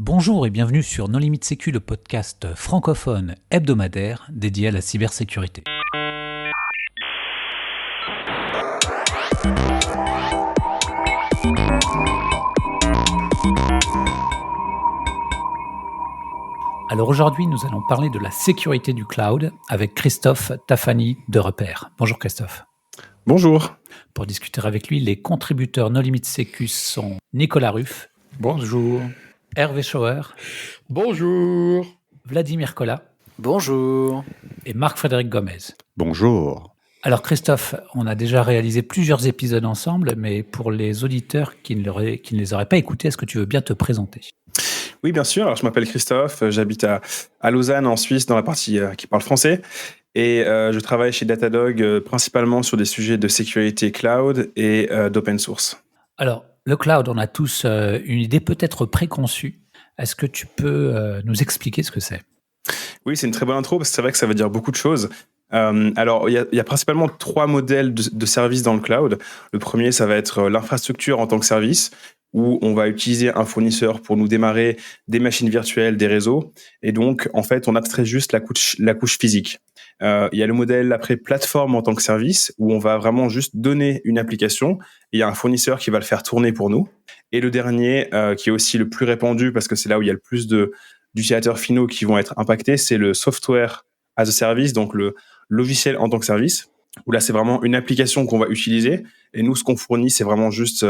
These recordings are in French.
Bonjour et bienvenue sur Non Limite Sécu, le podcast francophone hebdomadaire dédié à la cybersécurité. Alors aujourd'hui, nous allons parler de la sécurité du cloud avec Christophe Tafani de Repère. Bonjour Christophe. Bonjour. Pour discuter avec lui, les contributeurs Non Limite Sécu sont Nicolas Ruff. Bonjour. Hervé Schauer. Bonjour. Vladimir Collat. Bonjour. Et Marc-Frédéric Gomez. Bonjour. Alors Christophe, on a déjà réalisé plusieurs épisodes ensemble, mais pour les auditeurs qui ne les auraient pas écoutés, est-ce que tu veux bien te présenter ? Oui, bien sûr. Alors, je m'appelle Christophe, j'habite à Lausanne, en Suisse, dans la partie qui parle français. Et je travaille chez Datadog principalement sur des sujets de sécurité cloud et d'open source. Alors, le cloud, on a tous une idée peut-être préconçue. Est-ce que tu peux nous expliquer ce que c'est ? Oui, c'est une très bonne intro parce que c'est vrai que ça veut dire beaucoup de choses. Alors, il y a principalement trois modèles de services dans le cloud. Le premier, ça va être l'infrastructure en tant que service, où on va utiliser un fournisseur pour nous démarrer des machines virtuelles, des réseaux. Et donc, en fait, on abstrait juste la couche physique. Il y a le modèle après plateforme en tant que service, où on va vraiment juste donner une application. Et il y a un fournisseur qui va le faire tourner pour nous. Et le dernier, qui est aussi le plus répandu, parce que c'est là où il y a le plus d'utilisateurs finaux qui vont être impactés, c'est le software as a service, donc le logiciel en tant que service, où là, c'est vraiment une application qu'on va utiliser. Et nous, ce qu'on fournit, c'est vraiment juste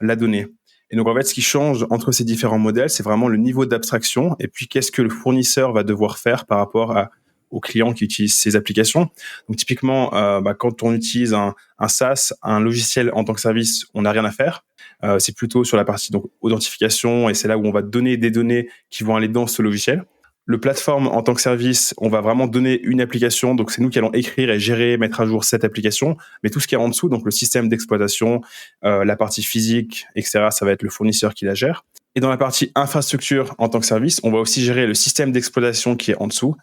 la donnée. Et donc, en fait, ce qui change entre ces différents modèles, c'est vraiment le niveau d'abstraction et puis qu'est-ce que le fournisseur va devoir faire par rapport aux clients qui utilisent ces applications. Donc, typiquement, quand on utilise un SaaS, un logiciel en tant que service, on n'a rien à faire. C'est plutôt sur la partie donc authentification et c'est là où on va donner des données qui vont aller dans ce logiciel. Le plateforme en tant que service, on va vraiment donner une application, donc c'est nous qui allons écrire et gérer, mettre à jour cette application, mais tout ce qui est en dessous, donc le système d'exploitation, la partie physique, etc., ça va être le fournisseur qui la gère. Et dans la partie infrastructure en tant que service, on va aussi gérer le système d'exploitation qui est en dessous.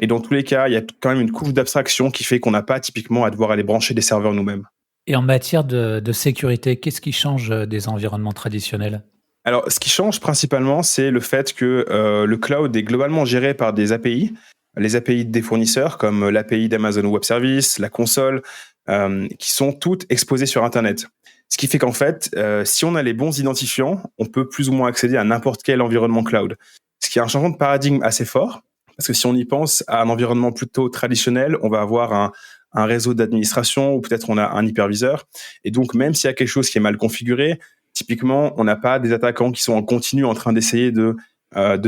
Et dans tous les cas, il y a quand même une couche d'abstraction qui fait qu'on n'a pas typiquement à devoir aller brancher des serveurs nous-mêmes. Et en matière de sécurité, qu'est-ce qui change des environnements traditionnels ? Alors, ce qui change principalement, c'est le fait que le cloud est globalement géré par des API, les API des fournisseurs, comme l'API d'Amazon Web Services, la console, qui sont toutes exposées sur Internet. Ce qui fait qu'en fait, si on a les bons identifiants, on peut plus ou moins accéder à n'importe quel environnement cloud. Ce qui est un changement de paradigme assez fort, parce que si on y pense à un environnement plutôt traditionnel, on va avoir un réseau d'administration ou peut-être on a un hyperviseur. Et donc, même s'il y a quelque chose qui est mal configuré, typiquement, on n'a pas des attaquants qui sont en continu en train d'essayer de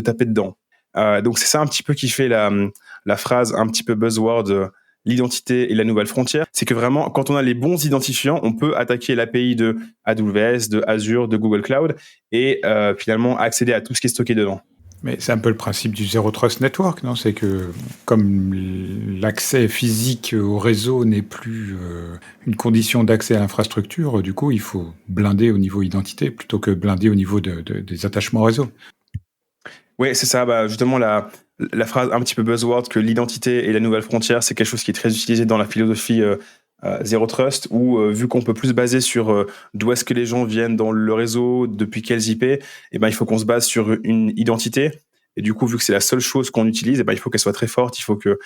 taper dedans. Donc, c'est ça un petit peu qui fait la phrase un petit peu buzzword, l'identité et la nouvelle frontière. C'est que vraiment, quand on a les bons identifiants, on peut attaquer l'API de AWS, de Azure, de Google Cloud et finalement accéder à tout ce qui est stocké dedans. Mais c'est un peu le principe du Zero Trust Network, non ? C'est que comme l'accès physique au réseau n'est plus une condition d'accès à l'infrastructure, du coup, il faut blinder au niveau identité plutôt que blinder au niveau des attachements réseau. Oui, c'est ça. Justement, la phrase un petit peu buzzword que l'identité et la nouvelle frontière, c'est quelque chose qui est très utilisé dans la philosophie Zero Trust, où vu qu'on peut plus se baser sur d'où est-ce que les gens viennent dans le réseau, depuis quelles IP, il faut qu'on se base sur une identité. Et du coup, vu que c'est la seule chose qu'on utilise, il faut qu'elle soit très forte, il faut qu'il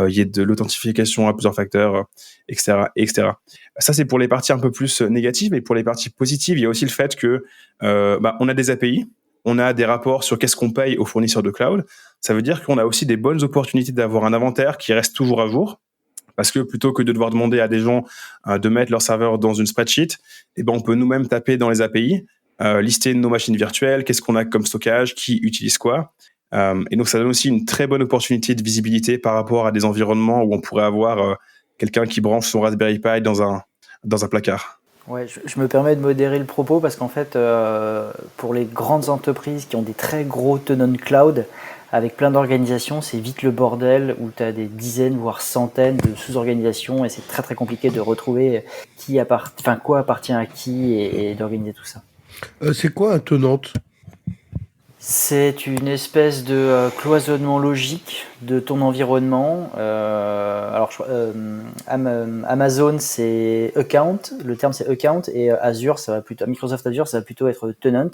y ait de l'authentification à plusieurs facteurs, etc., etc. Ça, c'est pour les parties un peu plus négatives. Et pour les parties positives, il y a aussi le fait que on a des API, on a des rapports sur qu'est-ce qu'on paye aux fournisseurs de cloud. Ça veut dire qu'on a aussi des bonnes opportunités d'avoir un inventaire qui reste toujours à jour. Parce que plutôt que de devoir demander à des gens de mettre leur serveur dans une spreadsheet, on peut nous-mêmes taper dans les API, lister nos machines virtuelles, qu'est-ce qu'on a comme stockage, qui utilise quoi. Et donc, ça donne aussi une très bonne opportunité de visibilité par rapport à des environnements où on pourrait avoir quelqu'un qui branche son Raspberry Pi dans un placard. Ouais, je me permets de modérer le propos parce qu'en fait, pour les grandes entreprises qui ont des très gros tenants cloud, avec plein d'organisations, c'est vite le bordel où tu as des dizaines, voire centaines de sous-organisations et c'est très très compliqué de retrouver quoi appartient à qui et d'organiser tout ça. C'est quoi un tenant ? C'est une espèce de cloisonnement logique de ton environnement. Amazon, c'est account, le terme c'est account, et Azure, Microsoft Azure, ça va plutôt être tenant,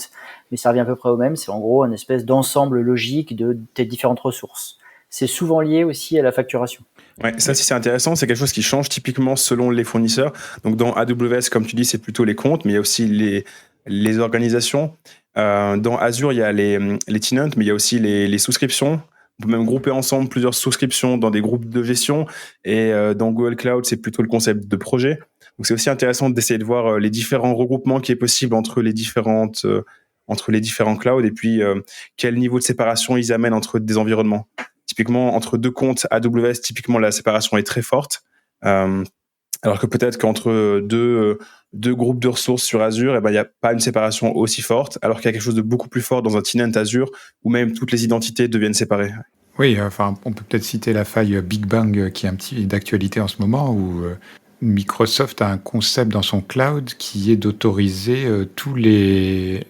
mais ça revient à peu près au même. C'est en gros une espèce d'ensemble logique de tes différentes ressources. C'est souvent lié aussi à la facturation. Ouais, ça, si c'est intéressant, c'est quelque chose qui change typiquement selon les fournisseurs. Donc, dans AWS, comme tu dis, c'est plutôt les comptes, mais il y a aussi les organisations. Dans Azure, il y a les tenants, mais il y a aussi les souscriptions. On peut même grouper ensemble plusieurs souscriptions dans des groupes de gestion. Et dans Google Cloud, c'est plutôt le concept de projet. Donc, c'est aussi intéressant d'essayer de voir les différents regroupements qui est possible entre les différents clouds et puis quel niveau de séparation ils amènent entre des environnements. Typiquement, entre deux comptes AWS, typiquement, la séparation est très forte. Alors que peut-être qu'entre deux groupes de ressources sur Azure, il n'y a pas une séparation aussi forte, alors qu'il y a quelque chose de beaucoup plus fort dans un tenant Azure, où même toutes les identités deviennent séparées. Oui, enfin, on peut peut-être citer la faille Big Bang qui est un petit d'actualité en ce moment, où Microsoft a un concept dans son cloud qui est d'autoriser tous les...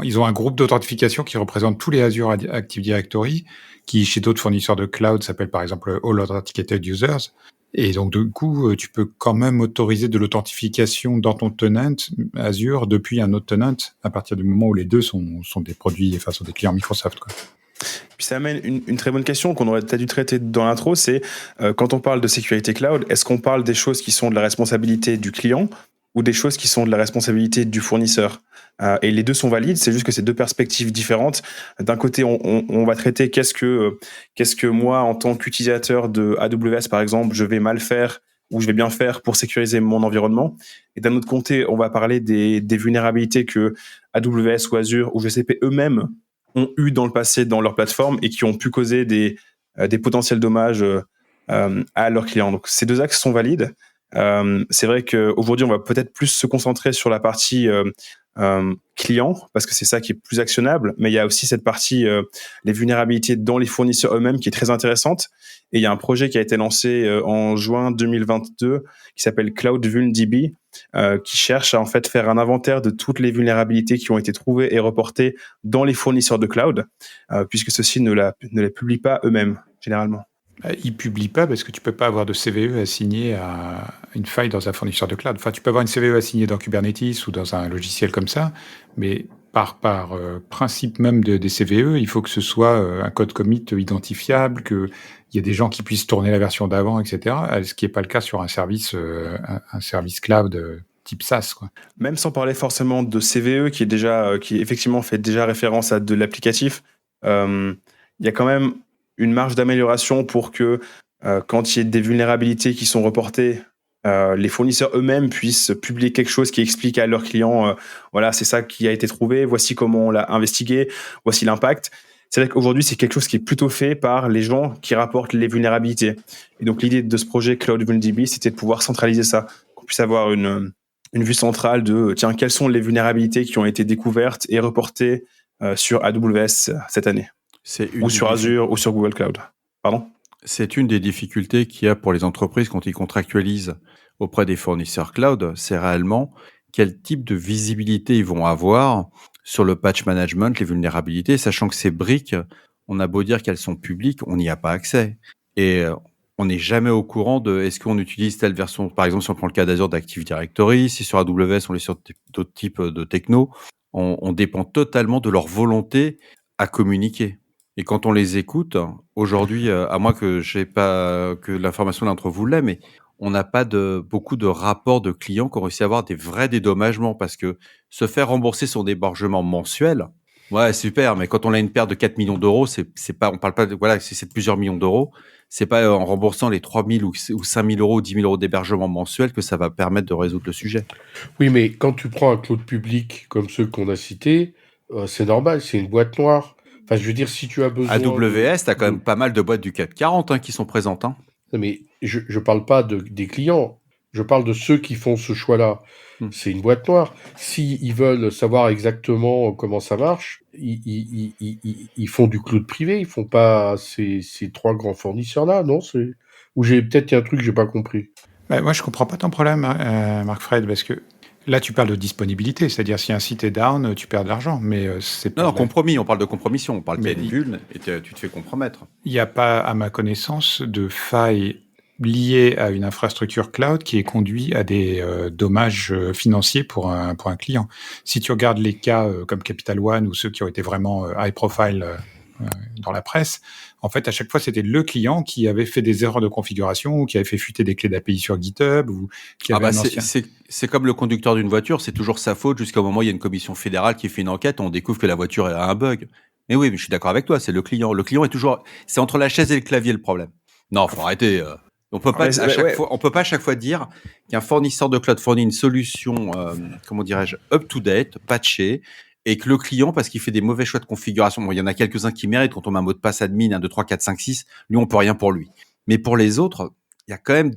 Ils ont un groupe d'authentification qui représente tous les Azure Active Directory, qui chez d'autres fournisseurs de cloud s'appelle par exemple All Authenticated Users. Et donc, du coup, tu peux quand même autoriser de l'authentification dans ton tenant Azure depuis un autre tenant à partir du moment où les deux sont des produits, enfin, sont des clients Microsoft, quoi. Puis ça amène une très bonne question qu'on aurait peut-être dû traiter dans l'intro, c'est quand on parle de sécurité cloud, est-ce qu'on parle des choses qui sont de la responsabilité du client ou des choses qui sont de la responsabilité du fournisseur? Et les deux sont valides, c'est juste que c'est deux perspectives différentes. D'un côté, on va traiter qu'est-ce que moi, en tant qu'utilisateur de AWS, par exemple, je vais mal faire ou je vais bien faire pour sécuriser mon environnement. Et d'un autre côté, on va parler des vulnérabilités que AWS ou Azure ou GCP eux-mêmes ont eu dans le passé dans leur plateforme et qui ont pu causer des potentiels dommages à leurs clients. Donc, ces deux axes sont valides. C'est vrai qu'aujourd'hui, on va peut-être plus se concentrer sur la partie client, parce que c'est ça qui est plus actionnable, mais il y a aussi cette partie, les vulnérabilités dans les fournisseurs eux-mêmes, qui est très intéressante. Et il y a un projet qui a été lancé en juin 2022, qui s'appelle Cloud VulnDB, qui cherche à en fait faire un inventaire de toutes les vulnérabilités qui ont été trouvées et reportées dans les fournisseurs de cloud, puisque ceux-ci ne les publient pas eux-mêmes, généralement. Ils publient pas parce que tu peux pas avoir de CVE assigné à une faille dans un fournisseur de cloud. Enfin, tu peux avoir une CVE assignée dans Kubernetes ou dans un logiciel comme ça, mais par principe même des CVE, il faut que ce soit un code commit identifiable, qu'il y ait des gens qui puissent tourner la version d'avant, etc. Ce qui n'est pas le cas sur un service cloud type SaaS, quoi. Même sans parler forcément de CVE, qui effectivement fait déjà référence à de l'applicatif, il y a quand même une marge d'amélioration pour que quand il y ait des vulnérabilités qui sont reportées, les fournisseurs eux-mêmes puissent publier quelque chose qui explique à leurs clients, voilà, c'est ça qui a été trouvé, voici comment on l'a investigué, voici l'impact. C'est vrai qu'aujourd'hui, c'est quelque chose qui est plutôt fait par les gens qui rapportent les vulnérabilités. Et donc, l'idée de ce projet Cloud VulnDB, c'était de pouvoir centraliser ça, qu'on puisse avoir une vue centrale de, tiens, quelles sont les vulnérabilités qui ont été découvertes et reportées sur AWS cette année, ou sur Azure, ou sur Google Cloud. Pardon ? C'est une des difficultés qu'il y a pour les entreprises quand ils contractualisent auprès des fournisseurs cloud, c'est réellement quel type de visibilité ils vont avoir sur le patch management, les vulnérabilités, sachant que ces briques, on a beau dire qu'elles sont publiques, on n'y a pas accès. Et on n'est jamais au courant de est-ce qu'on utilise telle version, par exemple si on prend le cas d'Azure d'Active Directory, si sur AWS on est sur d'autres types de techno, on dépend totalement de leur volonté à communiquer. Et quand on les écoute, aujourd'hui, à moins que que l'information d'entre vous l'ait, mais on n'a pas beaucoup de rapports de clients qui ont réussi à avoir des vrais dédommagements, parce que se faire rembourser son débarquement mensuel, ouais, super, mais quand on a une perte de 4 millions d'euros, c'est pas, on parle pas de, voilà, c'est de plusieurs millions d'euros, c'est pas en remboursant les 3 000 ou 5 000 euros ou 10 000 euros d'hébergement mensuel que ça va permettre de résoudre le sujet. Oui, mais quand tu prends un cloud public comme ceux qu'on a cités, c'est normal, c'est une boîte noire. Enfin, je veux dire, si tu as besoin... AWS, tu as quand même pas mal de boîtes du CAC 40 qui sont présentes. Hein. Non, mais je parle pas des clients, je parle de ceux qui font ce choix-là. C'est une boîte noire. S'ils veulent savoir exactement comment ça marche, ils font du cloud privé, ils font pas ces trois grands fournisseurs-là, non? Ou peut-être il y a un truc que j'ai pas compris. Moi, je comprends pas ton problème, Marc Fred, parce que Là, tu parles de disponibilité, c'est-à-dire si un site est down, tu perds de l'argent, mais c'est pas... Non, compromis, on parle de compromission. On parle qu'il y a Mais une bulle et tu te fais compromettre. il n'y a pas, à ma connaissance, de faille liée à une infrastructure cloud qui ait conduit à des dommages financiers pour un client. Si tu regardes les cas comme Capital One ou ceux qui ont été vraiment high profile dans la presse, en fait, à chaque fois, c'était le client qui avait fait des erreurs de configuration ou qui avait fait fuiter des clés d'API sur GitHub ou qui avait un ancien... C'est comme le conducteur d'une voiture, c'est toujours sa faute jusqu'au moment où il y a une commission fédérale qui fait une enquête, on découvre que la voiture a un bug. Mais oui, mais je suis d'accord avec toi, c'est le client. Le client est toujours... C'est entre la chaise et le clavier le problème. Non, faut arrêter. On peut pas on peut pas à chaque fois dire qu'un fournisseur de cloud fournit une solution, comment dirais-je, up-to-date, patchée, et que le client, parce qu'il fait des mauvais choix de configuration, bon, il y en a quelques-uns qui méritent quand on met un mot de passe admin, 1, 2, 3, 4, 5, 6, lui, on peut rien pour lui. Mais pour les autres, il y a quand même,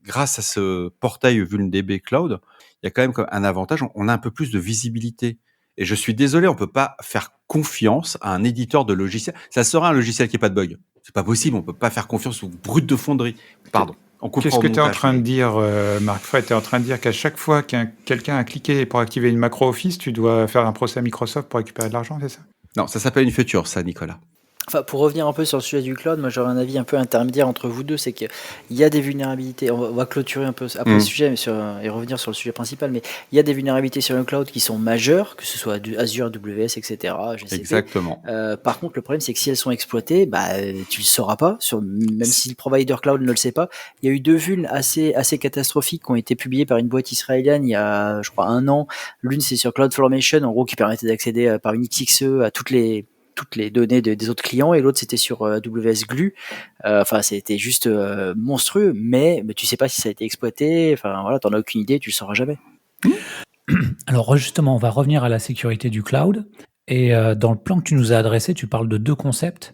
grâce à ce portail VulnDB Cloud, il y a quand même un avantage, on a un peu plus de visibilité. Et je suis désolé, on peut pas faire confiance à un éditeur de logiciel. Ça sera un logiciel qui n'a pas de bug. C'est pas possible, on peut pas faire confiance aux brutes de fonderie. Pardon. Qu'est-ce que tu es en train de dire, Marc Fred? Tu es en train de dire qu'à chaque fois quelqu'un a cliqué pour activer une macro Office, tu dois faire un procès à Microsoft pour récupérer de l'argent, c'est ça? Non, ça s'appelle une feature, ça, Nicolas. Enfin, pour revenir un peu sur le sujet du cloud, moi j'aurais un avis un peu intermédiaire entre vous deux, c'est qu'il y a des vulnérabilités, on va clôturer un peu après le sujet et revenir sur le sujet principal, mais il y a des vulnérabilités sur le cloud qui sont majeures, que ce soit Azure, AWS, etc., GCP. Exactement. Par contre, le problème c'est que si elles sont exploitées, tu le sauras pas, même si le provider cloud ne le sait pas. Il y a eu 2 vulnes assez catastrophiques qui ont été publiées par une boîte israélienne il y a, je crois, 1 an. L'une c'est sur CloudFormation, en gros, qui permettait d'accéder par une XXE à toutes les données des autres clients, et l'autre c'était sur AWS Glue. Enfin, c'était juste monstrueux, mais tu sais pas si ça a été exploité. Enfin voilà, t'en as aucune idée, tu le sauras jamais. Alors justement, on va revenir à la sécurité du cloud. Et dans le plan que tu nous as adressé, tu parles de 2 concepts,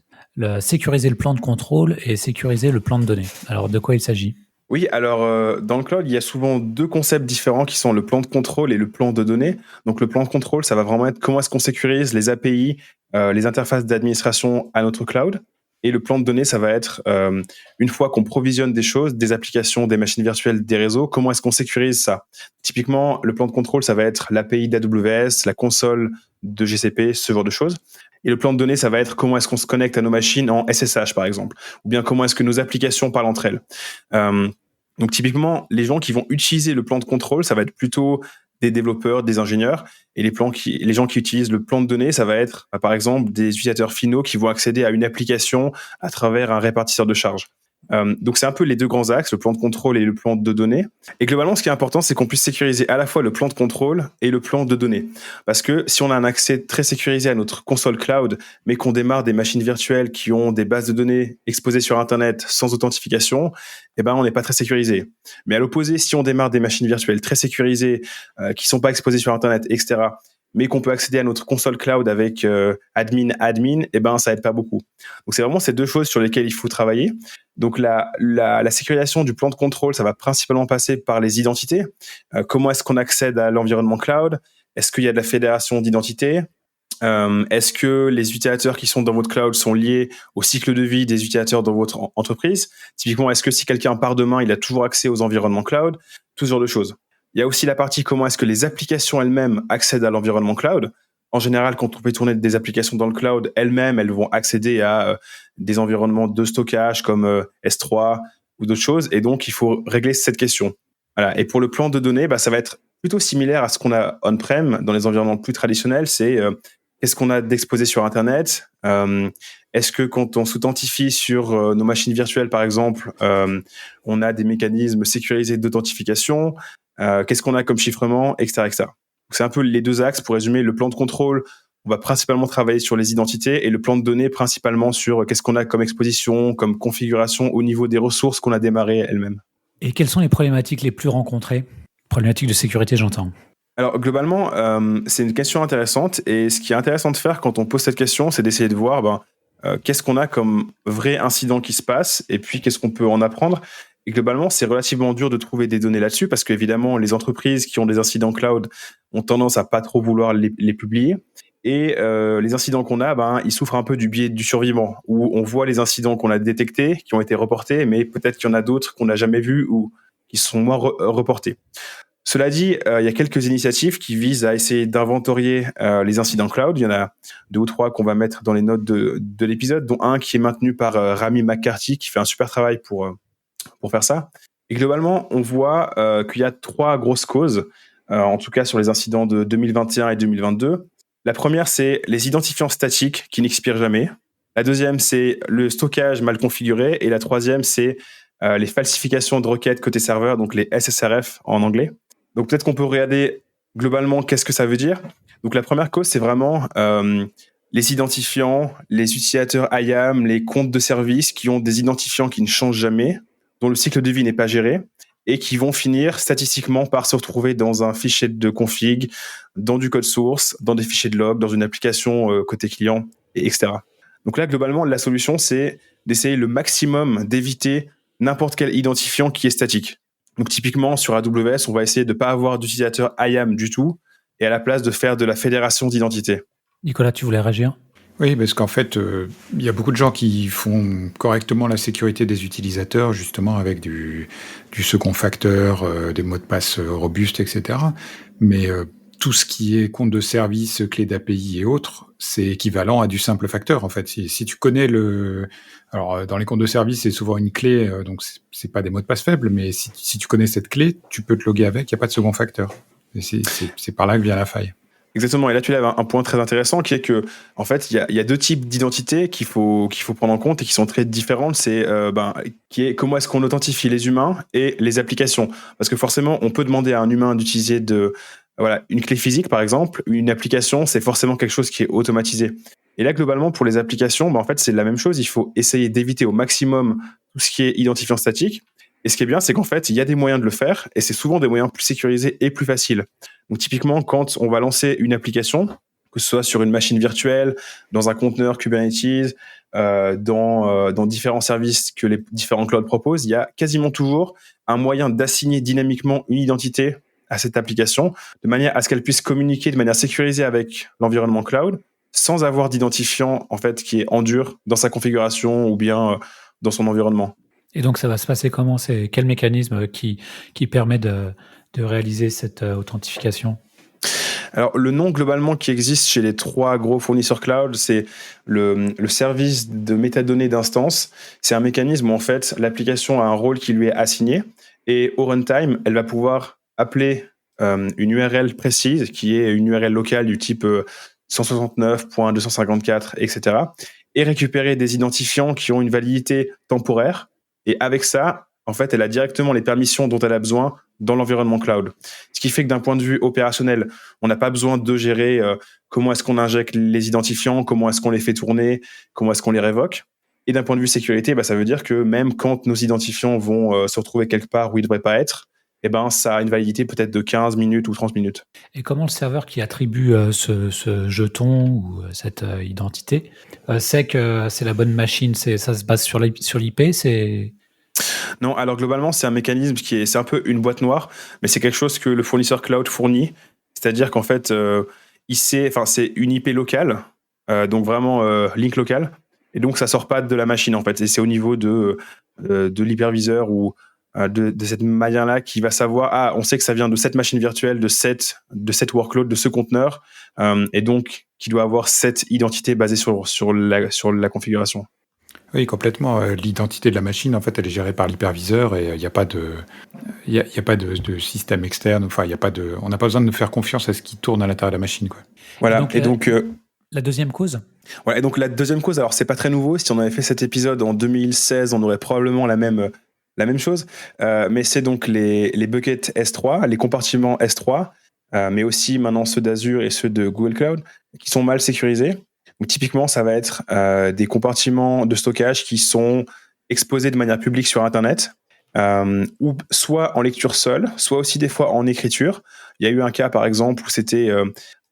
sécuriser le plan de contrôle et sécuriser le plan de données. Alors de quoi il s'agit ? Oui, alors dans le cloud, il y a souvent 2 concepts différents qui sont le plan de contrôle et le plan de données. Donc le plan de contrôle, ça va vraiment être comment est-ce qu'on sécurise les API, les interfaces d'administration à notre cloud. Et le plan de données, ça va être une fois qu'on provisionne des choses, des applications, des machines virtuelles, des réseaux, comment est-ce qu'on sécurise ça? Typiquement, le plan de contrôle, ça va être l'API d'AWS, la console de GCP, ce genre de choses. Et le plan de données, ça va être comment est-ce qu'on se connecte à nos machines en SSH, par exemple, ou bien comment est-ce que nos applications parlent entre elles. Donc typiquement, les gens qui vont utiliser le plan de contrôle, ça va être plutôt des développeurs, des ingénieurs, et les gens qui utilisent le plan de données, ça va être, par exemple, des utilisateurs finaux qui vont accéder à une application à travers un répartisseur de charge. Donc c'est un peu les 2 grands axes, le plan de contrôle et le plan de données. Et globalement, ce qui est important, c'est qu'on puisse sécuriser à la fois le plan de contrôle et le plan de données. Parce que si on a un accès très sécurisé à notre console cloud, mais qu'on démarre des machines virtuelles qui ont des bases de données exposées sur Internet sans authentification, on n'est pas très sécurisé. Mais à l'opposé, si on démarre des machines virtuelles très sécurisées, qui sont pas exposées sur Internet, etc., mais qu'on peut accéder à notre console cloud avec admin, ça aide pas beaucoup. Donc c'est vraiment ces 2 choses sur lesquelles il faut travailler. Donc la sécurisation du plan de contrôle, ça va principalement passer par les identités. Comment est-ce qu'on accède à l'environnement cloud? Est-ce qu'il y a de la fédération d'identités? Est-ce que les utilisateurs qui sont dans votre cloud sont liés au cycle de vie des utilisateurs dans votre entreprise? Typiquement, est-ce que si quelqu'un part demain, il a toujours accès aux environnements cloud? Tout ce genre de choses. Il y a aussi la partie comment est-ce que les applications elles-mêmes accèdent à l'environnement cloud. En général, quand on fait tourner des applications dans le cloud, elles-mêmes, elles vont accéder à des environnements de stockage comme S3 ou d'autres choses. Et donc, il faut régler cette question. Voilà. Et pour le plan de données, ça va être plutôt similaire à ce qu'on a on-prem dans les environnements plus traditionnels. C'est qu'est-ce qu'on a d'exposé sur Internet? Est-ce que quand on s'authentifie sur nos machines virtuelles, par exemple, on a des mécanismes sécurisés d'authentification? Qu'est-ce qu'on a comme chiffrement, etc., etc. Donc, c'est un peu les 2 axes. Pour résumer, le plan de contrôle, on va principalement travailler sur les identités, et le plan de données principalement sur qu'est-ce qu'on a comme exposition, comme configuration au niveau des ressources qu'on a démarrées elles-mêmes. Et quelles sont les problématiques les plus rencontrées? Problématiques de sécurité, j'entends. Alors globalement, c'est une question intéressante, et ce qui est intéressant de faire quand on pose cette question, c'est d'essayer de voir qu'est-ce qu'on a comme vrai incident qui se passe, et puis qu'est-ce qu'on peut en apprendre. Et globalement, c'est relativement dur de trouver des données là-dessus parce qu'évidemment, les entreprises qui ont des incidents cloud ont tendance à pas trop vouloir les publier. Et les incidents qu'on a, ils souffrent un peu du biais du survivant, où on voit les incidents qu'on a détectés, qui ont été reportés, mais peut-être qu'il y en a d'autres qu'on n'a jamais vus ou qui sont moins reportés. Cela dit, il y a quelques initiatives qui visent à essayer d'inventorier les incidents cloud. Il y en a 2 ou 3 qu'on va mettre dans les notes de l'épisode, dont un qui est maintenu par Rami McCarthy, qui fait un super travail pour faire ça. Et globalement, on voit qu'il y a 3 grosses causes, en tout cas sur les incidents de 2021 et 2022. La première, c'est les identifiants statiques qui n'expirent jamais. La deuxième, c'est le stockage mal configuré. Et la troisième, c'est les falsifications de requêtes côté serveur, donc les SSRF en anglais. Donc peut-être qu'on peut regarder globalement qu'est-ce que ça veut dire. Donc la première cause, c'est vraiment les identifiants, les utilisateurs IAM, les comptes de service qui ont des identifiants qui ne changent jamais, dont le cycle de vie n'est pas géré, et qui vont finir statistiquement par se retrouver dans un fichier de config, dans du code source, dans des fichiers de log, dans une application côté client, etc. Donc là, globalement, la solution, c'est d'essayer le maximum d'éviter n'importe quel identifiant qui est statique. Donc typiquement, sur AWS, on va essayer de ne pas avoir d'utilisateur IAM du tout, et à la place de faire de la fédération d'identité. Nicolas, tu voulais réagir ? Oui, parce qu'en fait, il y a beaucoup de gens qui font correctement la sécurité des utilisateurs, justement avec du second facteur, des mots de passe robustes, etc. Mais tout ce qui est compte de service, clé d'API et autres, c'est équivalent à du simple facteur, en fait. Si tu connais alors, dans les comptes de service, c'est souvent une clé, donc c'est pas des mots de passe faibles, mais si tu connais cette clé, tu peux te loguer avec, il n'y a pas de second facteur. Et c'est par là que vient la faille. Exactement. Et là, tu lèves un point très intéressant qui est que, en fait, il y a 2 types d'identités qu'il faut prendre en compte et qui sont très différentes. C'est comment est-ce qu'on authentifie les humains et les applications. Parce que forcément, on peut demander à un humain d'utiliser une clé physique, par exemple. Une application, c'est forcément quelque chose qui est automatisé. Et là, globalement, pour les applications, en fait, c'est la même chose. Il faut essayer d'éviter au maximum tout ce qui est identifiant statique. Et ce qui est bien, c'est qu'en fait, il y a des moyens de le faire, et c'est souvent des moyens plus sécurisés et plus faciles. Donc typiquement, quand on va lancer une application, que ce soit sur une machine virtuelle, dans un conteneur Kubernetes, dans différents services que les différents clouds proposent, il y a quasiment toujours un moyen d'assigner dynamiquement une identité à cette application, de manière à ce qu'elle puisse communiquer de manière sécurisée avec l'environnement cloud, sans avoir d'identifiant en fait qui est en dur dans sa configuration ou bien dans son environnement. Et donc, ça va se passer comment ? C'est quel mécanisme qui permet de réaliser cette authentification ? Alors, le nom globalement qui existe chez les 3 gros fournisseurs cloud, c'est le service de métadonnées d'instance. C'est un mécanisme où, en fait, l'application a un rôle qui lui est assigné et au runtime, elle va pouvoir appeler une URL précise qui est une URL locale du type 169.254, etc. et récupérer des identifiants qui ont une validité temporaire. Et avec ça, en fait, elle a directement les permissions dont elle a besoin dans l'environnement cloud. Ce qui fait que d'un point de vue opérationnel, on n'a pas besoin de gérer comment est-ce qu'on injecte les identifiants, comment est-ce qu'on les fait tourner, comment est-ce qu'on les révoque. Et d'un point de vue sécurité, ça veut dire que même quand nos identifiants vont se retrouver quelque part où ils ne devraient pas être, ça a une validité peut-être de 15 minutes ou 30 minutes. Et comment le serveur qui attribue ce jeton ou cette identité sait que c'est la bonne machine ? Ça se base sur l'IP, c'est... Non, alors globalement, c'est un mécanisme c'est un peu une boîte noire, mais c'est quelque chose que le fournisseur cloud fournit. C'est-à-dire qu'en fait, c'est une IP locale, donc vraiment link local, et donc ça sort pas de la machine en fait. Et c'est au niveau de l'hyperviseur ou de cette manière-là qui va savoir, on sait que ça vient de cette machine virtuelle, de cette workload, de ce conteneur, et donc qui doit avoir cette identité basée sur la configuration. Oui, complètement. L'identité de la machine, en fait, elle est gérée par l'hyperviseur et il n'y a pas de système externe. Enfin, on n'a pas besoin de faire confiance à ce qui tourne à l'intérieur de la machine, quoi. Voilà. Et donc, la deuxième cause ? Voilà. Et donc la deuxième cause, alors c'est pas très nouveau. Si on avait fait cet épisode en 2016, on aurait probablement la même chose. Mais c'est donc les buckets S3, les compartiments S3, mais aussi maintenant ceux d'Azure et ceux de Google Cloud, qui sont mal sécurisés. Donc, typiquement, ça va être des compartiments de stockage qui sont exposés de manière publique sur Internet, ou soit en lecture seule, soit aussi des fois en écriture. Il y a eu un cas, par exemple, où c'était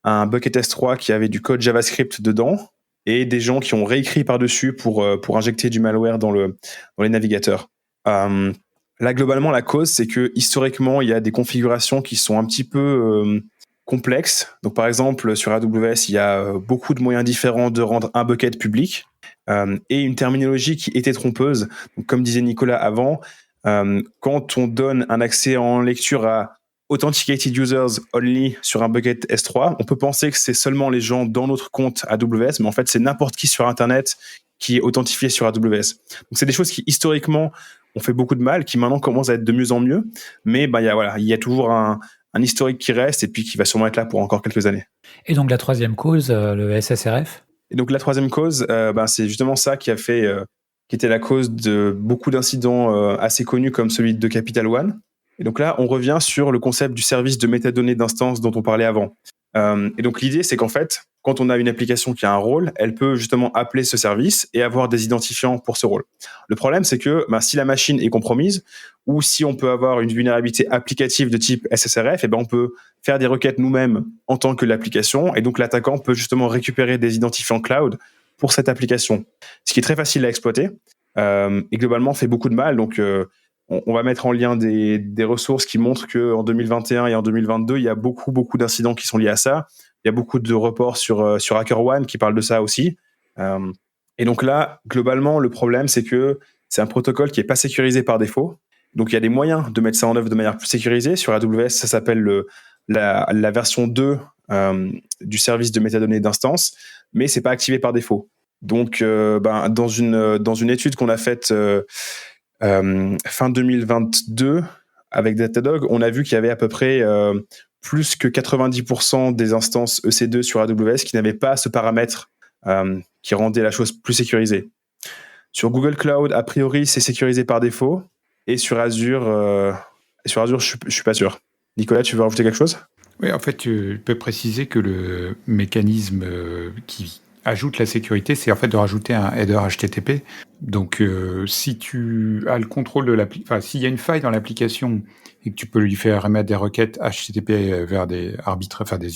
un bucket S3 qui avait du code JavaScript dedans et des gens qui ont réécrit par-dessus pour injecter du malware dans les navigateurs. Là, globalement, la cause, c'est que historiquement, il y a des configurations qui sont un petit peu complexes. Donc, par exemple, sur AWS, il y a beaucoup de moyens différents de rendre un bucket public et une terminologie qui était trompeuse. Donc, comme disait Nicolas avant, quand on donne un accès en lecture à Authenticated Users Only sur un bucket S3, on peut penser que c'est seulement les gens dans notre compte AWS, mais en fait, c'est n'importe qui sur Internet qui est authentifié sur AWS. Donc, c'est des choses qui, historiquement, ont fait beaucoup de mal, qui maintenant commencent à être de mieux en mieux, mais il y a toujours un historique qui reste et puis qui va sûrement être là pour encore quelques années. Et donc la troisième cause, le SSRF. Et donc la troisième cause, c'est justement ça qui était la cause de beaucoup d'incidents assez connus comme celui de Capital One. Et donc là, on revient sur le concept du service de métadonnées d'instance dont on parlait avant. Et donc l'idée, c'est qu'en fait, quand on a une application qui a un rôle, elle peut justement appeler ce service et avoir des identifiants pour ce rôle. Le problème, c'est que si la machine est compromise ou si on peut avoir une vulnérabilité applicative de type SSRF, on peut faire des requêtes nous-mêmes en tant que l'application, et donc l'attaquant peut justement récupérer des identifiants cloud pour cette application, ce qui est très facile à exploiter et globalement fait beaucoup de mal. Donc on va mettre en lien des ressources qui montrent qu'en 2021 et en 2022, il y a beaucoup d'incidents qui sont liés à ça. Il y a beaucoup de reports sur HackerOne qui parlent de ça aussi. Et donc là, globalement, le problème, c'est que c'est un protocole qui n'est pas sécurisé par défaut. Donc il y a des moyens de mettre ça en œuvre de manière plus sécurisée. Sur AWS, ça s'appelle la version 2 du service de métadonnées d'instance, mais c'est pas activé par défaut. Donc dans une étude qu'on a faite fin 2022 avec Datadog, on a vu qu'il y avait à peu près plus que 90% des instances EC2 sur AWS qui n'avaient pas ce paramètre qui rendait la chose plus sécurisée. Sur Google Cloud, a priori, c'est sécurisé par défaut. Et sur Azure, je suis pas sûr. Nicolas, tu veux rajouter quelque chose ? Oui, en fait, tu peux préciser que le mécanisme qui ajoute la sécurité, c'est en fait de rajouter un header HTTP. Donc, si tu as le contrôle de l'application, s'il y a une faille dans l'application et que tu peux lui faire émettre des requêtes HTTP vers des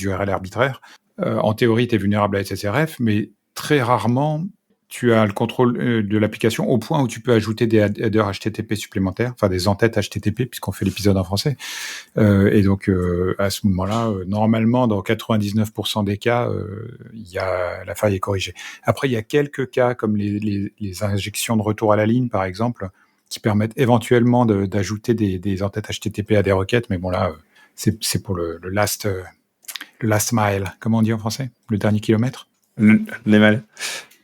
URL arbitraires, en théorie, tu es vulnérable à SSRF, mais très rarement, tu as le contrôle de l'application au point où tu peux ajouter des headers HTTP supplémentaires, des entêtes HTTP, puisqu'on fait l'épisode en français. Et donc, à ce moment-là, normalement, dans 99% des cas, la faille est corrigée. Après, il y a quelques cas, comme les injections de retour à la ligne, par exemple, qui permettent éventuellement d'ajouter des entêtes HTTP à des requêtes. Mais bon, là, c'est pour le last mile. Comment on dit en français ? Le dernier kilomètre ? Les mal.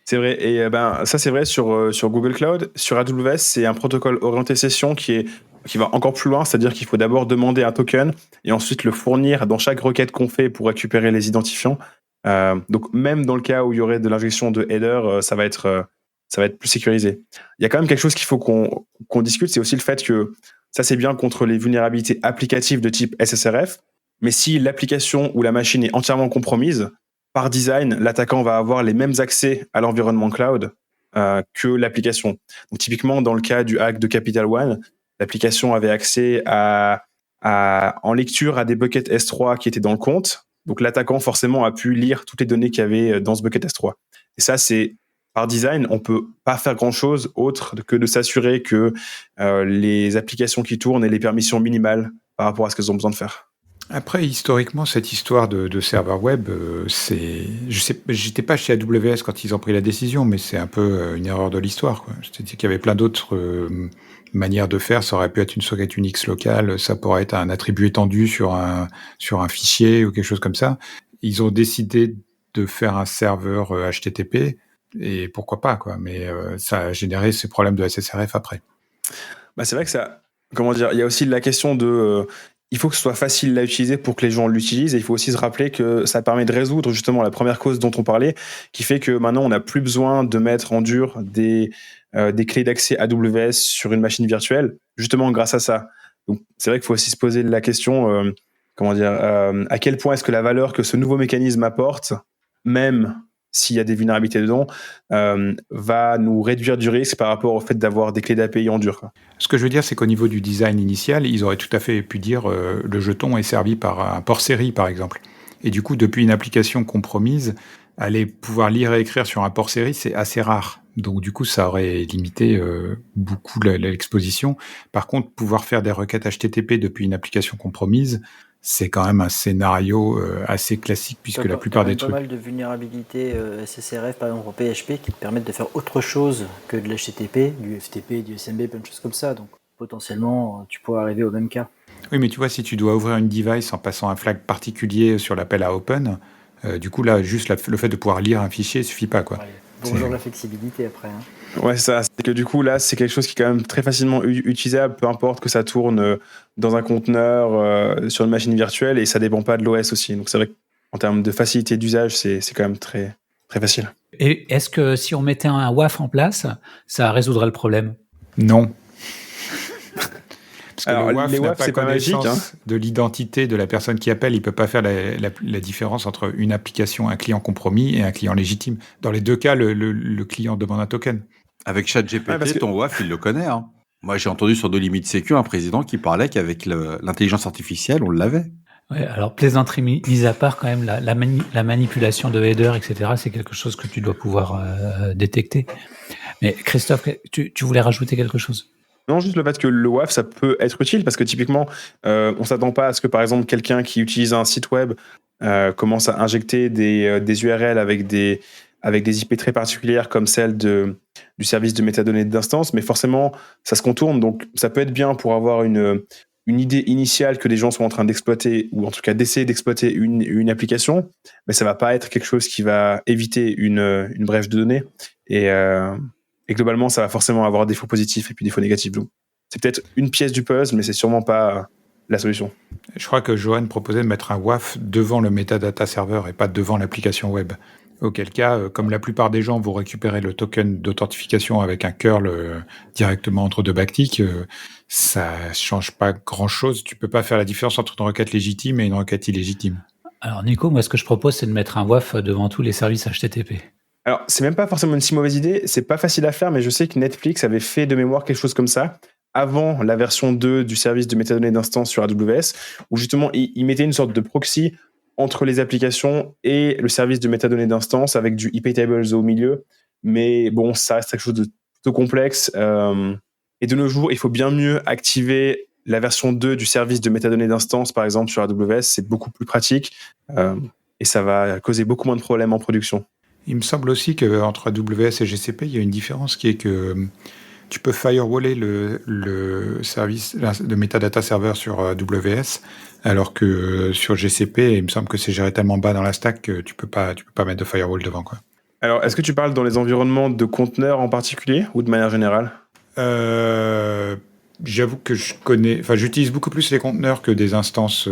C'est vrai, et ça c'est vrai sur Google Cloud. Sur AWS, c'est un protocole orienté session qui va encore plus loin, c'est-à-dire qu'il faut d'abord demander un token et ensuite le fournir dans chaque requête qu'on fait pour récupérer les identifiants. Donc même dans le cas où il y aurait de l'injection de header, ça va être plus sécurisé. Il y a quand même quelque chose qu'il faut qu'on discute, c'est aussi le fait que ça c'est bien contre les vulnérabilités applicatives de type SSRF, mais si l'application ou la machine est entièrement compromise, par design, l'attaquant va avoir les mêmes accès à l'environnement cloud que l'application. Donc, typiquement, dans le cas du hack de Capital One, l'application avait accès en lecture à des buckets S3 qui étaient dans le compte. Donc, l'attaquant, forcément, a pu lire toutes les données qu'il y avait dans ce bucket S3. Et ça, c'est par design, on ne peut pas faire grand-chose autre que de s'assurer que les applications qui tournent aient les permissions minimales par rapport à ce qu'elles ont besoin de faire. Après, historiquement, cette histoire de serveur web, j'étais pas chez AWS quand ils ont pris la décision, mais c'est un peu une erreur de l'histoire, quoi. C'est-à-dire qu'il y avait plein d'autres manières de faire. Ça aurait pu être une socket Unix locale, ça pourrait être un attribut étendu sur un fichier ou quelque chose comme ça. Ils ont décidé de faire un serveur HTTP, et pourquoi pas, quoi. Mais ça a généré ces problèmes de SSRF après. C'est vrai que ça, il y a aussi la question de il faut que ce soit facile à utiliser pour que les gens l'utilisent, et il faut aussi se rappeler que ça permet de résoudre justement la première cause dont on parlait, qui fait que maintenant on n'a plus besoin de mettre en dur des clés d'accès AWS sur une machine virtuelle, justement grâce à ça. Donc c'est vrai qu'il faut aussi se poser la question, à quel point est-ce que la valeur que ce nouveau mécanisme apporte, même s'il y a des vulnérabilités dedans, va nous réduire du risque par rapport au fait d'avoir des clés d'API en dur, quoi. Ce que je veux dire, c'est qu'au niveau du design initial, ils auraient tout à fait pu dire le jeton est servi par un port série, par exemple. Et du coup, depuis une application compromise, aller pouvoir lire et écrire sur un port série, c'est assez rare. Donc du coup, ça aurait limité beaucoup l'exposition. Par contre, pouvoir faire des requêtes HTTP depuis une application compromise, c'est quand même un scénario assez classique, puisque la plupart des trucs... Il y a pas mal de vulnérabilités SSRF, par exemple en PHP, qui te permettent de faire autre chose que de l'HTTP, du FTP, du SMB, plein de choses comme ça. Donc potentiellement, tu pourrais arriver au même cas. Oui, mais tu vois, si tu dois ouvrir une device en passant un flag particulier sur l'appel à open, du coup, là, juste le fait de pouvoir lire un fichier suffit pas, quoi. Ouais, bonjour la flexibilité après. Hein. Ouais, ça, c'est que du coup, là, c'est quelque chose qui est quand même très facilement utilisable, peu importe que ça tourne dans un conteneur, sur une machine virtuelle, et ça dépend pas de l'OS aussi. Donc c'est vrai qu'en termes de facilité d'usage, c'est quand même très, très facile. Et est-ce que si on mettait un WAF en place, ça résoudrait le problème? Non. Parce que Alors, le WAF les n'a WAF, pas c'est pas magique, connaissance de l'identité de la personne qui appelle. Il peut pas faire la différence entre une application, un client compromis et un client légitime. Dans les deux cas, le client demande un token. Avec ChatGPT, Ouais, parce que- ton WAF, il le connaît. Hein. Moi, j'ai entendu sur No Limit Sécu un président qui parlait qu'avec l'intelligence artificielle, on l'avait. Ouais, alors plaisanterie mise à part, quand même, la manipulation de header, etc., c'est quelque chose que tu dois pouvoir détecter. Mais Christophe, tu voulais rajouter quelque chose? Non, juste le fait que le WAF, ça peut être utile, parce que typiquement, on s'attend pas à ce que, par exemple, quelqu'un qui utilise un site web commence à injecter des URL avec des IP très particulières comme celle du service de métadonnées d'instance, mais forcément, ça se contourne. Donc, ça peut être bien pour avoir une idée initiale que les gens sont en train d'exploiter, ou en tout cas d'essayer d'exploiter une application, mais ça va pas être quelque chose qui va éviter une brèche de données. Et globalement, ça va forcément avoir des défauts positifs et puis des défauts négatifs. Donc, c'est peut-être une pièce du puzzle, mais c'est sûrement pas la solution. Je crois que Johan proposait de mettre un WAF devant le metadata server et pas devant l'application web. Auquel cas, comme la plupart des gens vont récupérer le token d'authentification avec un curl directement entre deux backticks, ça change pas grand-chose. Tu peux pas faire la différence entre une requête légitime et une requête illégitime. Alors Nico, moi ce que je propose, c'est de mettre un WAF devant tous les services HTTP. Alors, c'est même pas forcément une si mauvaise idée, c'est pas facile à faire, mais je sais que Netflix avait fait de mémoire quelque chose comme ça avant la version 2 du service de métadonnées d'instance sur AWS, où justement, il mettait une sorte de proxy entre les applications et le service de métadonnées d'instance avec du IP tables au milieu. Mais bon, ça reste quelque chose de plutôt complexe. Et de nos jours, il faut bien mieux activer la version 2 du service de métadonnées d'instance, par exemple, sur AWS. C'est beaucoup plus pratique et ça va causer beaucoup moins de problèmes en production. Il me semble aussi qu'entre AWS et GCP, il y a une différence qui est que tu peux firewaller le service de metadata server sur AWS, alors que sur GCP, il me semble que c'est géré tellement bas dans la stack que tu peux pas mettre de firewall devant, quoi. Alors, est-ce que tu parles dans les environnements de conteneurs en particulier ou de manière générale? J'avoue que j'utilise beaucoup plus les conteneurs que des instances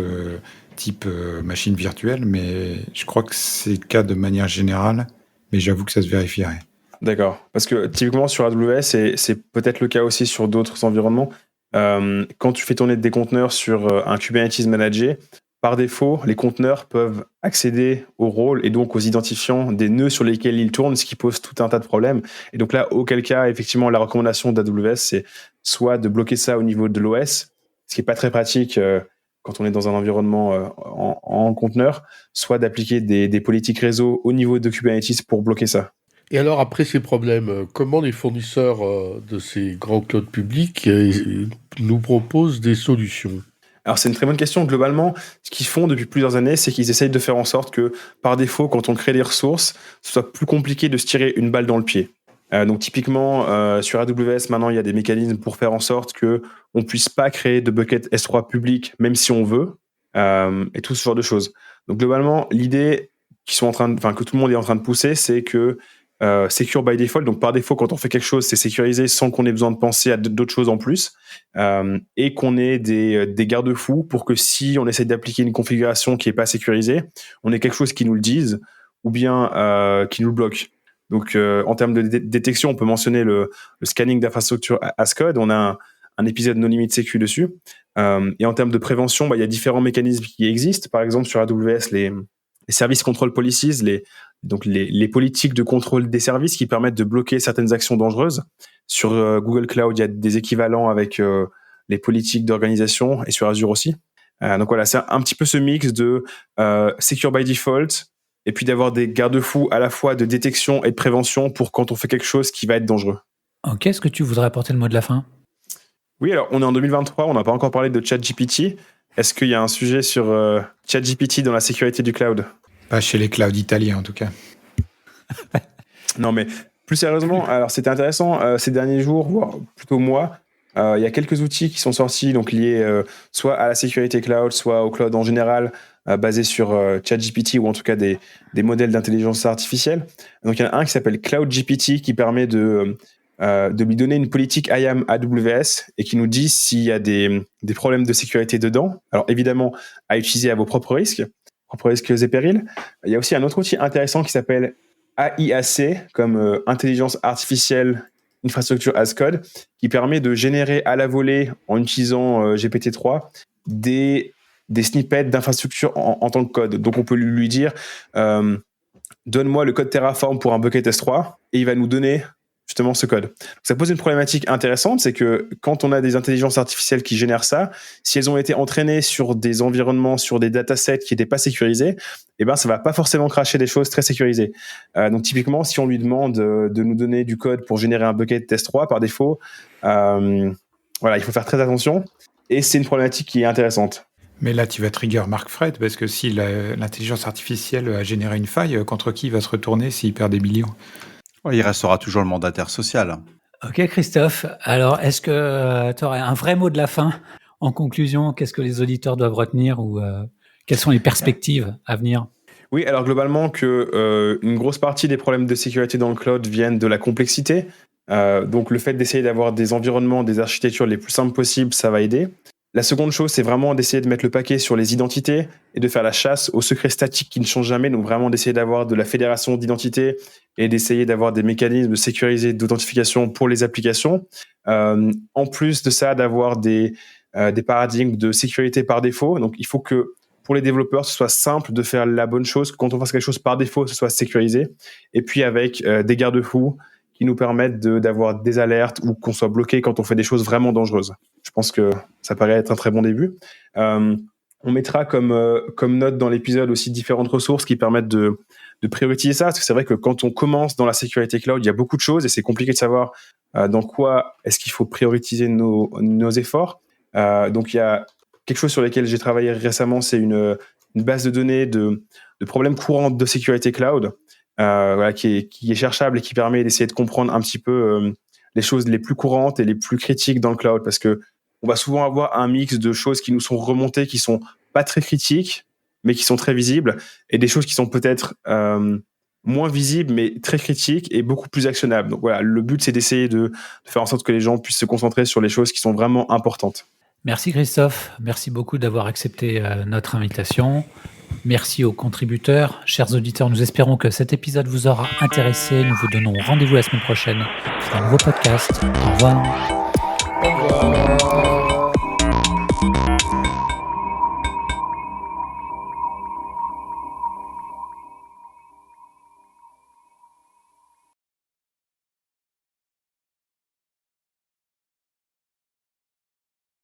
type machine virtuelle, mais je crois que c'est le cas de manière générale, mais j'avoue que ça se vérifierait. D'accord. Parce que typiquement sur AWS, et c'est peut-être le cas aussi sur d'autres environnements, quand tu fais tourner des conteneurs sur un Kubernetes managé, par défaut, les conteneurs peuvent accéder aux rôles et donc aux identifiants des nœuds sur lesquels ils tournent, ce qui pose tout un tas de problèmes. Et donc là, auquel cas, effectivement, la recommandation d'AWS, c'est soit de bloquer ça au niveau de l'OS, ce qui n'est pas très pratique quand on est dans un environnement en conteneur, soit d'appliquer des politiques réseau au niveau de Kubernetes pour bloquer ça. Et alors, après ces problèmes, comment les fournisseurs de ces grands clouds publics nous proposent des solutions? Alors, c'est une très bonne question. Globalement, ce qu'ils font depuis plusieurs années, c'est qu'ils essayent de faire en sorte que, par défaut, quand on crée des ressources, ce soit plus compliqué de se tirer une balle dans le pied. Donc, typiquement, sur AWS, maintenant, il y a des mécanismes pour faire en sorte qu'on ne puisse pas créer de bucket S3 public, même si on veut, et tout ce genre de choses. Donc, globalement, l'idée que tout le monde est en train de pousser, c'est que secure by default, donc par défaut, quand on fait quelque chose, c'est sécurisé sans qu'on ait besoin de penser à d'autres choses en plus, et qu'on ait des garde-fous pour que si on essaie d'appliquer une configuration qui n'est pas sécurisée, on ait quelque chose qui nous le dise ou bien qui nous le bloque. Donc, en termes de détection, on peut mentionner le scanning d'infrastructure as code. On a un épisode No Limit Sécu dessus. Et en termes de prévention, il y a différents mécanismes qui existent. Par exemple, sur AWS, les service control policies, les politiques de contrôle des services qui permettent de bloquer certaines actions dangereuses. Sur Google Cloud, il y a des équivalents avec les politiques d'organisation et sur Azure aussi. Donc voilà, c'est un petit peu ce mix de secure by default et puis d'avoir des garde-fous à la fois de détection et de prévention pour quand on fait quelque chose qui va être dangereux. Ok, est-ce que tu voudrais apporter le mot de la fin? Oui, alors on est en 2023, on n'a pas encore parlé de ChatGPT. Est-ce qu'il y a un sujet sur ChatGPT dans la sécurité du cloud? Pas chez les clouds italiens, en tout cas. Non, mais plus sérieusement, alors c'était intéressant ces derniers jours, voire plutôt mois, Il y a quelques outils qui sont sortis, donc liés soit à la sécurité cloud, soit au cloud en général, basés sur ChatGPT ou en tout cas des modèles d'intelligence artificielle. Donc il y en a un qui s'appelle CloudGPT qui permet de lui donner une politique IAM AWS et qui nous dit s'il y a des problèmes de sécurité dedans. Alors évidemment, à utiliser à vos propres risques et périls. Il y a aussi un autre outil intéressant qui s'appelle AIAC, comme intelligence artificielle infrastructure as code, qui permet de générer à la volée, en utilisant GPT-3, des snippets d'infrastructure en tant que code. Donc on peut lui dire donne-moi le code Terraform pour un bucket S3 et il va nous donner justement ce code. Donc, ça pose une problématique intéressante, c'est que quand on a des intelligences artificielles qui génèrent ça, si elles ont été entraînées sur des environnements, sur des datasets qui n'étaient pas sécurisés, eh ben ça va pas forcément cracher des choses très sécurisées. Donc typiquement, si on lui demande de nous donner du code pour générer un bucket S3 par défaut, voilà, il faut faire très attention. Et c'est une problématique qui est intéressante. Mais là, tu vas trigger Mark Fred, parce que si l'intelligence artificielle a généré une faille, contre qui il va se retourner s'il perd des millions? Il restera toujours le mandataire social. Ok Christophe, alors est-ce que tu aurais un vrai mot de la fin en conclusion? Qu'est-ce que les auditeurs doivent retenir ou quelles sont les perspectives à venir? Oui, alors globalement une grosse partie des problèmes de sécurité dans le cloud viennent de la complexité. Donc le fait d'essayer d'avoir des environnements, des architectures les plus simples possibles, ça va aider. La seconde chose, c'est vraiment d'essayer de mettre le paquet sur les identités et de faire la chasse aux secrets statiques qui ne changent jamais. Donc vraiment d'essayer d'avoir de la fédération d'identités et d'essayer d'avoir des mécanismes sécurisés d'authentification pour les applications. En plus de ça, d'avoir des paradigmes de sécurité par défaut. Donc il faut que pour les développeurs, ce soit simple de faire la bonne chose. Quand on fasse quelque chose par défaut, ce soit sécurisé. Et puis avec des garde-fous qui nous permettent d'avoir des alertes ou qu'on soit bloqué quand on fait des choses vraiment dangereuses. Je pense que ça paraît être un très bon début. On mettra comme note dans l'épisode aussi différentes ressources qui permettent de prioriser ça, parce que c'est vrai que quand on commence dans la sécurité cloud, il y a beaucoup de choses et c'est compliqué de savoir dans quoi est-ce qu'il faut prioriser nos efforts. Donc il y a quelque chose sur lequel j'ai travaillé récemment, c'est une base de données de problèmes courants de sécurité cloud, voilà, qui est cherchable et qui permet d'essayer de comprendre un petit peu les choses les plus courantes et les plus critiques dans le cloud, parce que on va souvent avoir un mix de choses qui nous sont remontées, qui sont pas très critiques, mais qui sont très visibles, et des choses qui sont peut-être moins visibles, mais très critiques et beaucoup plus actionnables. Donc voilà, le but, c'est d'essayer de faire en sorte que les gens puissent se concentrer sur les choses qui sont vraiment importantes. Merci Christophe, merci beaucoup d'avoir accepté notre invitation. Merci aux contributeurs. Chers auditeurs, nous espérons que cet épisode vous aura intéressé. Nous vous donnons rendez-vous la semaine prochaine pour un nouveau podcast. Au revoir. Au revoir.